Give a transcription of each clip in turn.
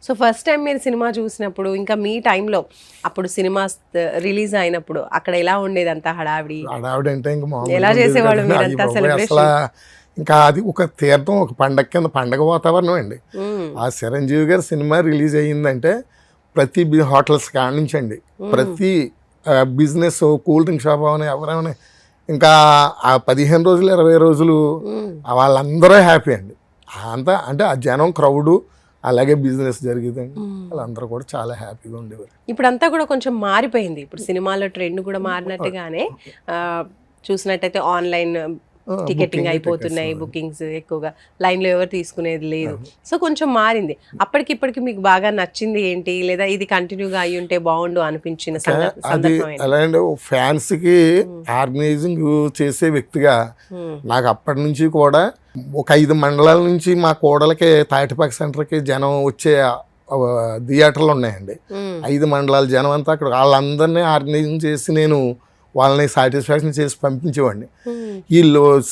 So first time మీరు cinema చూసినప్పుడు ఇంకా మీ టైంలో అప్పుడు సినిమా రిలీజ్ అయినప్పుడు అక్కడ ఎలా ఉండేది అంతా హడావిడి అంటే ఇంకా ఎలా చేసేవాళ్ళు మీరంతా అసలు సెలబ్రేషన్? ఇంకా అది ఒక తీర్థం, ఒక పండగ కింద పండగ వాతావరణం అండి. ఆ చిరంజీవి గారి సినిమా రిలీజ్ అయ్యిందంటే ప్రతి హోటల్స్ కాడ నుంచి అండి, ప్రతి బిజినెస్, కూల్ డ్రింక్ షాప్ అవని ఎవరైనా ఇంకా ఆ 15 రోజులు 20 రోజులు వాళ్ళందరూ హ్యాపీ అండి. అంతా అంటే ఆ జనం క్రౌడు అలాగే బిజినెస్ జరిగేదండి. వాళ్ళందరూ కూడా చాలా హ్యాపీగా ఉండేవారు. ఇప్పుడంతా కూడా కొంచెం మారిపోయింది. ఇప్పుడు సినిమాలో ట్రెండ్ కూడా మారినట్టుగానే చూసినట్టయితే ఆన్లైన్ టికెటింగ్ అయిపోతున్నాయి, బుకింగ్స్ ఎక్కువగా, లైన్లో ఎవరు తీసుకునేది లేదు. సో కొంచెం మారింది. అప్పటికిప్పటికి మీకు బాగా నచ్చింది ఏంటి, లేదా ఇది కంటిన్యూగా అయ్యి ఉంటే బాగుండు అనిపించిన సందర్భం ఏంటి? ఎలా అంటే ఫ్యాన్స్కి ఆర్గనైజింగ్ చేసే వ్యక్తిగా నాకు అప్పటి నుంచి కూడా ఒక 5 మండలాల నుంచి మా కోడలకి తాటిపాక సెంటర్కి జనం వచ్చే థియేటర్లు ఉన్నాయండి. 5 మండలాల జనం అంతా అక్కడ వాళ్ళందరినీ ఆర్గనైజింగ్ చేసి నేను వాళ్ళని సాటిస్ఫాక్షన్ చేసి పంపించేవాడిని. ఈ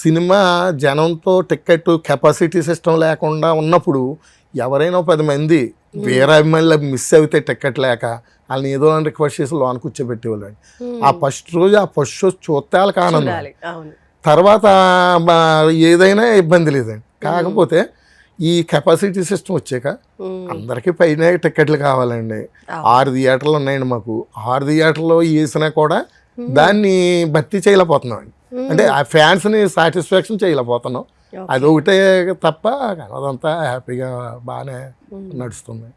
సినిమా జనంతో టికెట్ కెపాసిటీ సిస్టమ్ లేకుండా ఉన్నప్పుడు ఎవరైనా 10 మంది వేరే అభిమానులు మిస్ అయితే టికెట్ లేక వాళ్ళని ఏదో రిక్వెస్ట్ చేసి లోన్ కూర్చోబెట్టేవాళ్ళు. ఆ ఫస్ట్ రోజు ఆ ఫస్ట్ షో చూస్తే వాళ్ళకి ఆనందం, తర్వాత ఏదైనా ఇబ్బంది లేదండి. కాకపోతే ఈ కెపాసిటీ సిస్టమ్ వచ్చాక అందరికీ పైన టికెట్లు కావాలండి. 6 థియేటర్లు ఉన్నాయండి మాకు. 6 థియేటర్లో వేసినా కూడా దాన్ని భర్తీ చేయలేకపోతున్నాం అండి. అంటే ఆ ఫ్యాన్స్ని సాటిస్ఫాక్షన్ చేయలేకపోతున్నాం. అదొకటే తప్ప అదంతా హ్యాపీగా బాగానే నడుస్తుంది.